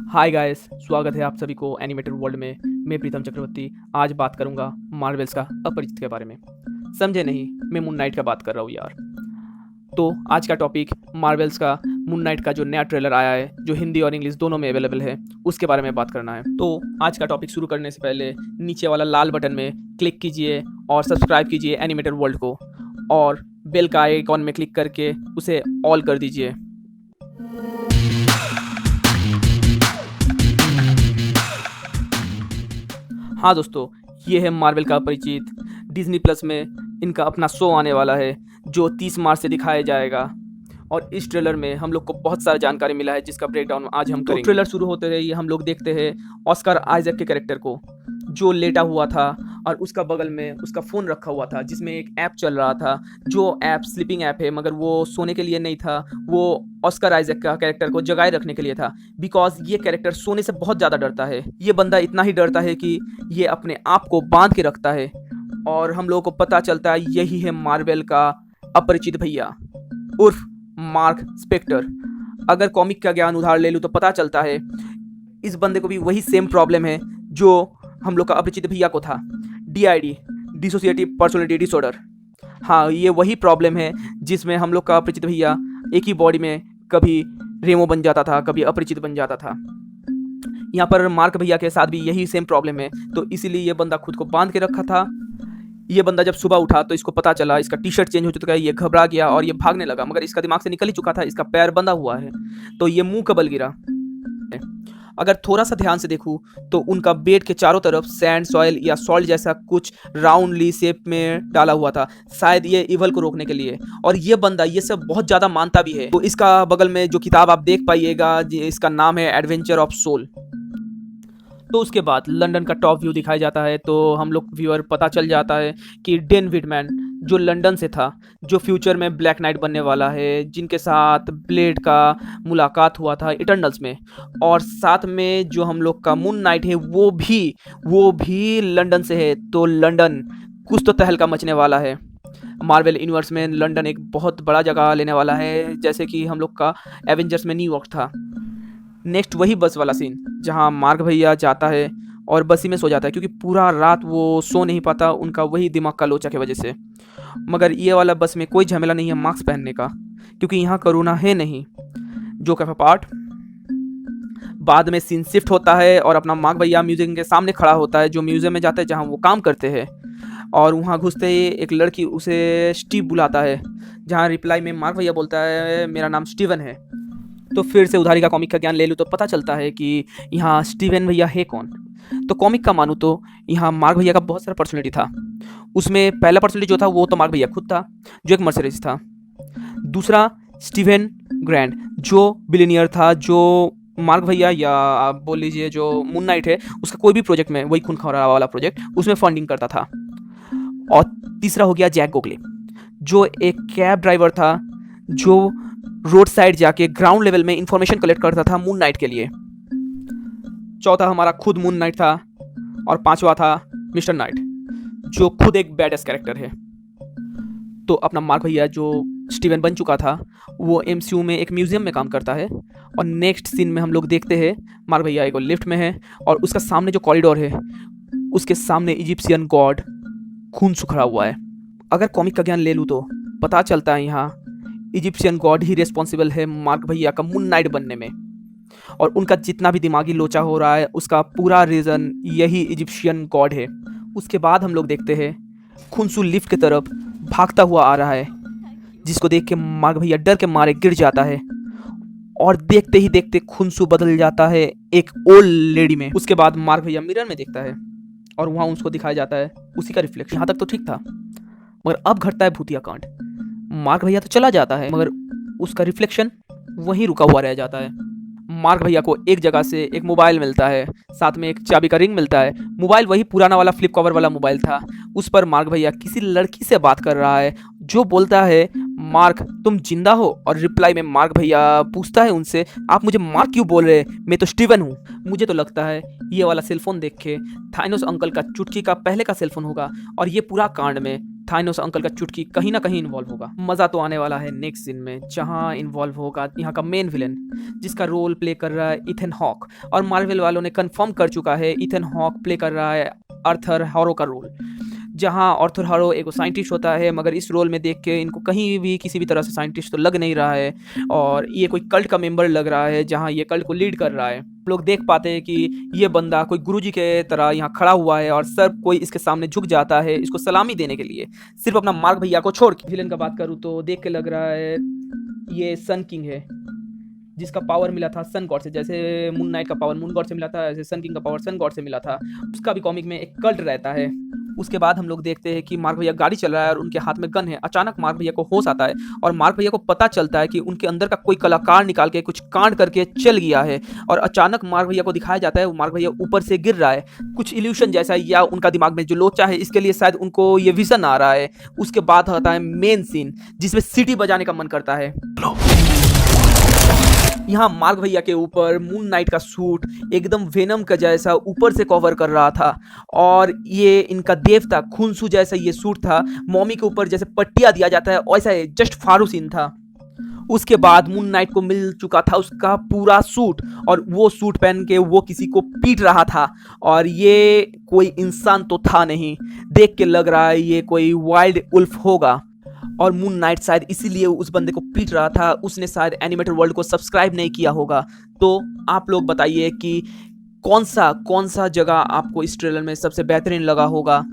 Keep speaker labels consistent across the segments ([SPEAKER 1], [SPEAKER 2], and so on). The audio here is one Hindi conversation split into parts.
[SPEAKER 1] हाय गाइस, स्वागत है आप सभी को एनिमेटेड वर्ल्ड में। मैं प्रीतम चक्रवर्ती आज बात करूंगा मार्वल्स का अपरिचित के बारे में। समझे नहीं, मैं मून नाइट का बात कर रहा हूँ यार। तो आज का टॉपिक मार्वल्स का मून नाइट का जो नया ट्रेलर आया है, जो हिंदी और इंग्लिश दोनों में अवेलेबल है, उसके बारे में बात करना है। तो आज का टॉपिक शुरू करने से पहले नीचे वाला लाल बटन में क्लिक कीजिए और सब्सक्राइब कीजिए एनिमेटेड वर्ल्ड को, और बेल का आइकॉन में क्लिक करके उसे ऑल कर दीजिए। हाँ दोस्तों, ये है मार्वल का परिचित। डिज्नी प्लस में इनका अपना शो आने वाला है जो 30 मार्च से दिखाया जाएगा, और इस ट्रेलर में हम लोग को बहुत सारा जानकारी मिला है जिसका ब्रेकडाउन आज हम करेंगे। ट्रेलर शुरू होते ही हम लोग देखते हैं ऑस्कर आइजैक के कैरेक्टर को, जो लेटा हुआ था और उसका बगल में उसका फ़ोन रखा हुआ था जिसमें एक ऐप चल रहा था, जो ऐप स्लीपिंग ऐप है, मगर वो सोने के लिए नहीं था, वो ऑस्कर आइजैक का कैरेक्टर को जगाए रखने के लिए था। बिकॉज ये कैरेक्टर सोने से बहुत ज़्यादा डरता है। ये बंदा इतना ही डरता है कि ये अपने आप को बांध के रखता है, और हम लोगों को पता चलता है यही है मार्वल का अपरिचित भैया उर्फ मार्क स्पेक्टर। अगर कॉमिक का ज्ञान उधार ले लूँ तो पता चलता है इस बंदे को भी वही सेम प्रॉब्लम है जो हम लोग का अपरिचित भैया को था, DID, डिसोसिएटिव पर्सनैलिटी डिसऑर्डर। हाँ, ये वही प्रॉब्लम है जिसमें हम लोग का अपरिचित भैया एक ही बॉडी में कभी रेमो बन जाता था, कभी अपरिचित बन जाता था। यहाँ पर मार्क भैया के साथ भी यही सेम प्रॉब्लम है, तो इसीलिए ये बंदा खुद को बांध के रखा था। ये बंदा जब सुबह उठा तो इसको पता चला इसका टी शर्ट चेंज हो चुका है, ये घबरा गया और ये भागने लगा, मगर इसका दिमाग से निकल ही चुका था इसका पैर बंधा हुआ है, तो ये मुंह कबल गिरा। अगर थोड़ा सा ध्यान से देखूं तो उनका बेड के चारों तरफ सैंड, सॉइल या सॉल्ट जैसा कुछ राउंडली शेप में डाला हुआ था, शायद ये इवल को रोकने के लिए। और ये बंदा ये सब बहुत ज़्यादा मानता भी है। तो इसका बगल में जो किताब आप देख पाइएगा, इसका नाम है एडवेंचर ऑफ सोल। तो उसके बाद लंदन का टॉप व्यू दिखाया जाता है, तो हम लोग व्यूअर पता चल जाता है कि डेन विडमैन जो लंदन से था, जो फ्यूचर में ब्लैक नाइट बनने वाला है, जिनके साथ ब्लेड का मुलाकात हुआ था इटर्नल्स में, और साथ में जो हम लोग का मून नाइट है वो भी लंदन से है। तो लंदन कुछ तो तहलका मचने वाला है। मार्वल यूनिवर्स में लंदन एक बहुत बड़ा जगह लेने वाला है, जैसे कि हम लोग का एवेंजर्स में न्यूयॉर्क था। नेक्स्ट वही बस वाला सीन जहाँ मार्क भैया जाता है और बसी में सो जाता है, क्योंकि पूरा रात वो सो नहीं पाता, उनका वही दिमाग का लोचा की वजह से। मगर ये वाला बस में कोई झमेला नहीं है मास्क पहनने का, क्योंकि यहाँ कोरोना है नहीं। जो का पार्ट बाद में सीन शिफ्ट होता है और अपना मार्क भैया म्यूजियम के सामने खड़ा होता है, जो म्यूजियम में जाता है जहाँ वो काम करते हैं, और वहाँ घुसते ही एक लड़की उसे स्टीव बुलाता है, जहाँ रिप्लाई में मार्क भैया बोलता है मेरा नाम स्टीवन है। तो फिर से उधारी का कॉमिक का ज्ञान ले लूँ तो पता चलता है कि यहाँ स्टीवन भैया है कौन। तो कॉमिक का मानूँ तो यहाँ मार्क भैया का बहुत सारा पर्सनैलिटी था। उसमें पहला पर्सनैलिटी जो था वो तो मार्क भैया खुद था, जो एक मर्सिडीज था। दूसरा स्टीवन ग्रैंड जो बिलियनियर था, जो मार्क भैया या आप बोल लीजिए जो मून नाइट है उसका कोई भी प्रोजेक्ट में, वही खून खराबा वाला प्रोजेक्ट, उसमें फंडिंग करता था। और तीसरा हो गया जैक गोखले, जो एक कैब ड्राइवर था, जो रोड साइड जाके ग्राउंड लेवल में इंफॉर्मेशन कलेक्ट करता था मून नाइट के लिए। चौथा हमारा खुद मून नाइट था, और पांचवा था मिस्टर नाइट, जो खुद एक बैडएस कैरेक्टर है। तो अपना मार्क भैया जो स्टीवन बन चुका था, वो MCU में एक म्यूजियम में काम करता है, और नेक्स्ट सीन में हम लोग देखते हैं मार्क भैया एक लिफ्ट में है, और उसका सामने जो कॉरिडोर है उसके सामने इजिप्शियन गॉड खून सुखड़ा हुआ है। अगर कॉमिक का ज्ञान ले लूँ तो पता चलता है यहाँ इजिप्शियन गॉड ही रिस्पॉन्सिबल है मार्क भैया का मून नाइट बनने में, और उनका जितना भी दिमागी लोचा हो रहा है उसका पूरा रीज़न यही इजिप्शियन गॉड है। उसके बाद हम लोग देखते हैं खुनसू लिफ्ट की तरफ भागता हुआ आ रहा है, जिसको देख के मार्क भैया डर के मारे गिर जाता है, और देखते ही देखते खुनसू बदल जाता है एक ओल्ड लेडी में। उसके बाद मार्क भैया मिरर में देखता है और वहाँ उसको दिखाया जाता है उसी का रिफ्लेक्शन। यहाँ तक तो ठीक था, मगर अब घटता है भूतिया कांड। मार्क भैया तो चला जाता है, मगर उसका रिफ्लेक्शन वहीं रुका हुआ रह जाता है। मार्क भैया को एक जगह से एक मोबाइल मिलता है, साथ में एक चाबी का रिंग मिलता है। मोबाइल वही पुराना वाला फ्लिप कवर वाला मोबाइल था। उस पर मार्क भैया किसी लड़की से बात कर रहा है, जो बोलता है मार्क तुम जिंदा हो, और रिप्लाई में मार्क भैया पूछता है उनसे आप मुझे मार्क क्यों बोल रहे हैं, मैं तो स्टीवन हूँ। मुझे तो लगता है ये वाला सेलफोन देख के थाइनोस अंकल का चुटकी का पहले का सेलफोन होगा, और ये पूरा कांड में थानोस अंकल का चुटकी कहीं ना कहीं इन्वॉल्व होगा। मज़ा तो आने वाला है नेक्स्ट सीन में, जहां इन्वॉल्व होगा यहाँ का मेन विलन, जिसका रोल प्ले कर रहा है इथन हॉक। और मार्वल वालों ने कंफर्म कर चुका है इथन हॉक प्ले कर रहा है आर्थर हैरो का रोल। जहां आर्थर हैरो एक साइंटिस्ट होता है, मगर इस रोल में देख के इनको कहीं भी किसी भी तरह से साइंटिस्ट तो लग नहीं रहा है, और ये कोई कल्ट का मेंबर लग रहा है, जहां ये कल्ट को लीड कर रहा है। लोग देख पाते हैं कि ये बंदा कोई गुरुजी के तरह यहाँ खड़ा हुआ है, और सब कोई इसके सामने झुक जाता है इसको सलामी देने के लिए, सिर्फ अपना मार्क भैया को छोड़ के। विलन का बात करूँ तो देख के लग रहा है ये सन किंग है, जिसका पावर मिला था सन गॉड से। जैसे मून नाइट का पावर मून गॉड से मिला था, ऐसे सन किंग का पावर सन गॉड से मिला था। उसका भी कॉमिक में एक कल्ट रहता है। उसके बाद हम लोग देखते हैं कि मार्क भैया गाड़ी चल रहा है और उनके हाथ में गन है। अचानक मार्क भैया को होश आता है और मार्क भैया को पता चलता है कि उनके अंदर का कोई कलाकार निकाल के कुछ कांड करके चल गया है। और अचानक मार्क भैया को दिखाया जाता है मार्क भैया ऊपर से गिर रहा है, कुछ इल्यूशन जैसा, या उनका दिमाग में जो लोचा है इसके लिए शायद उनको ये विजन आ रहा है। उसके बाद आता है मेन सीन, जिसमें सीटी बजाने का मन करता है। यहाँ मार्क भैया के ऊपर मून नाइट का सूट एकदम वेनम का जैसा ऊपर से कवर कर रहा था, और ये इनका देवता खुनसू जैसा ये सूट था। मॉमी के ऊपर जैसे पट्टियां दिया जाता है वैसा जस्ट फारू सीन था। उसके बाद मून नाइट को मिल चुका था उसका पूरा सूट, और वो सूट पहन के वो किसी को पीट रहा था, और ये कोई इंसान तो था नहीं। देख के लग रहा है ये कोई वाइल्ड उल्फ होगा, और मून नाइट शायद इसीलिए उस बंदे को पीट रहा था। उसने शायद एनिमेटेड वर्ल्ड को सब्सक्राइब नहीं किया होगा। तो आप लोग बताइए कि कौन सा जगह आपको इस ट्रेलर में सबसे बेहतरीन लगा होगा।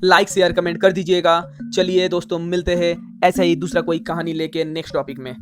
[SPEAKER 1] लाइक शेयर कमेंट कर दीजिएगा। चलिए दोस्तों, मिलते हैं ऐसा ही दूसरा कोई कहानी लेके नेक्स्ट टॉपिक में।